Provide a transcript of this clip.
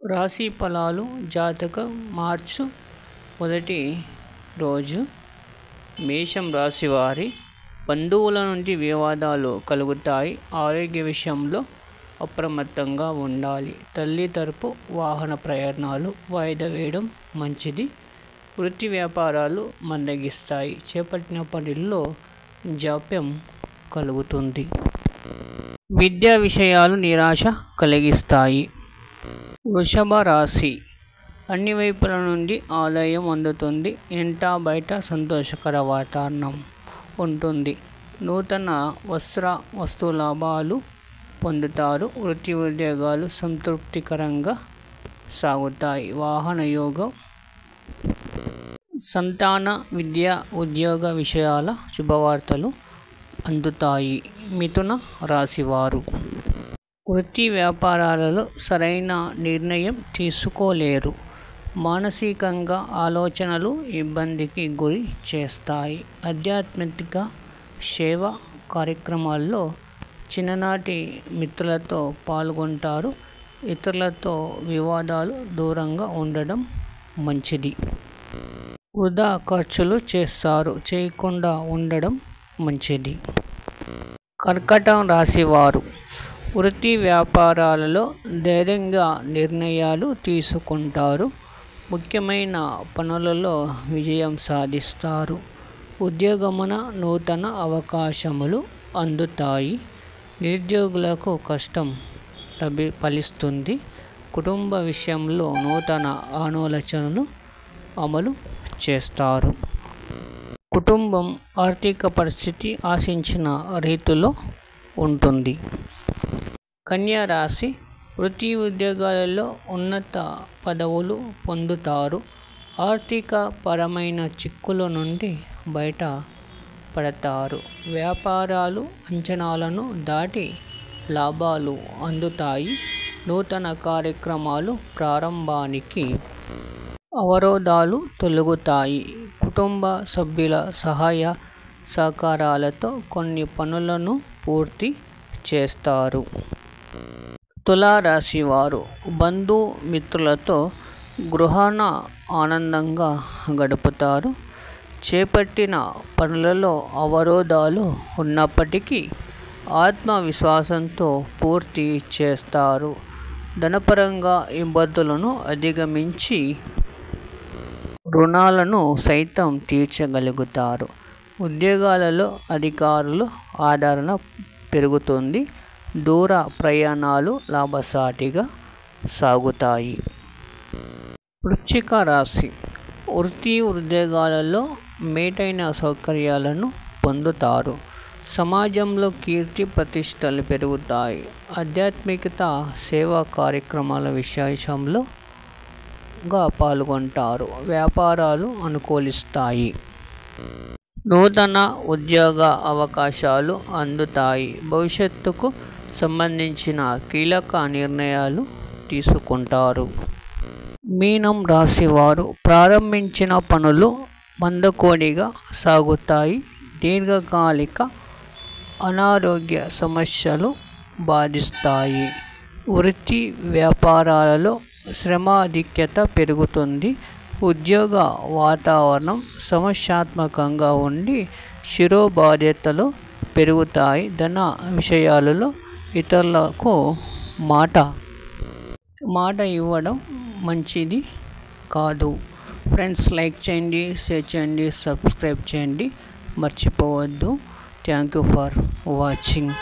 రాశి ఫలాలు జాతకం మార్చి మొదటి రోజు మేషం రాశి వారి బంధువుల నుండి వివాదాలు కలుగుతాయి. ఆరోగ్య విషయంలో అప్రమత్తంగా ఉండాలి. తల్లి తరపు వాహన ప్రయాణాలు వాయిదా వేయడం మంచిది. వృత్తి వ్యాపారాలు మందగిస్తాయి. చేపట్టిన పనుల్లో జాప్యం కలుగుతుంది. విద్యా విషయాలు నిరాశ కలిగిస్తాయి. వృషభ రాశి అన్ని వైపుల నుండి ఆదాయం అందుతుంది. ఇంట బయట సంతోషకర వాతావరణం ఉంటుంది. నూతన వస్తు లాభాలు పొందుతారు. వృత్తి ఉద్యోగాలు సంతృప్తికరంగా సాగుతాయి. వాహన యోగం, సంతాన విద్య ఉద్యోగ విషయాల శుభవార్తలు అందుతాయి. మిథున రాశివారు వృత్తి వ్యాపారాలలో సరైన నిర్ణయం తీసుకోలేరు. మానసికంగా ఆలోచనలు ఇబ్బందికి గురి చేస్తాయి. ఆధ్యాత్మిక సేవా కార్యక్రమాల్లో చిన్ననాటి మిత్రులతో పాల్గొంటారు. ఇతరులతో వివాదాలు దూరంగా ఉండడం మంచిది. వృధా ఖర్చులు చేయకుండా ఉండడం మంచిది. కర్కాటక రాశివారు వృత్తి వ్యాపారాలలో ధైర్యంగా నిర్ణయాలు తీసుకుంటారు. ముఖ్యమైన పనులలో విజయం సాధిస్తారు. ఉద్యోగమున నూతన అవకాశములు అందుతాయి. నిరుద్యోగులకు కష్టం ఫలిస్తుంది. కుటుంబ విషయంలో నూతన ఆలోచనలు అమలు చేస్తారు. కుటుంబం ఆర్థిక పరిస్థితి ఆశించిన రీతిలో ఉంటుంది. కన్యా రాశి వృత్తి ఉద్యోగాలలో ఉన్నత పదవులు పొందుతారు. ఆర్థిక పరమైన చిక్కుల నుండి బయట పడతారు. వ్యాపారాలు అంచనాలను దాటి లాభాలు అందుతాయి. నూతన కార్యక్రమాలు ప్రారంభానికి అవరోధాలు తొలగుతాయి. కుటుంబ సభ్యుల సహాయ సహకారాలతో కొన్ని పనులను పూర్తి చేస్తారు. తులారాశి వారు బంధుమిత్రులతో గృహాన ఆనందంగా గడుపుతారు. చేపట్టిన పనులలో అవరోధాలు ఉన్నప్పటికీ ఆత్మవిశ్వాసంతో పూర్తి చేస్తారు. ధనపరంగా ఇబ్బందులను అధిగమించి రుణాలను సైతం తీర్చగలుగుతారు. ఉద్యోగాలలో అధికారుల ఆదరణ పెరుగుతుంది. దూర ప్రయాణాలు లాభసాటిగా సాగుతాయి. వృశ్చిక రాశి వృత్తి ఉద్యోగాలలో మేటైన సౌకర్యాలను పొందుతారు. సమాజంలో కీర్తి ప్రతిష్టలు పెరుగుతాయి. ఆధ్యాత్మికత సేవా కార్యక్రమాల విశేషంలో పాల్గొంటారు. వ్యాపారాలు అనుకూలిస్తాయి. నూతన ఉద్యోగ అవకాశాలు అందుతాయి. భవిష్యత్తుకు సంబంధించిన కీలక నిర్ణయాలు తీసుకుంటారు. మీనం రాశివారు ప్రారంభించిన పనులు మందకొడిగా సాగుతాయి. దీర్ఘకాలిక అనారోగ్య సమస్యలు బాధిస్తాయి. వృత్తి వ్యాపారాలలో శ్రమాధిక్యత పెరుగుతుంది. ఉద్యోగ వాతావరణం సమస్యాత్మకంగా ఉండి శిరోబాధ్యతలు పెరుగుతాయి. ధన విషయాలలో ఇతరులకు మాట ఇవ్వడం మంచిది కాదు. ఫ్రెండ్స్, లైక్ చేయండి, షేర్ చేయండి, సబ్స్క్రైబ్ చేయండి మర్చిపోవద్దు. Thank you for watching.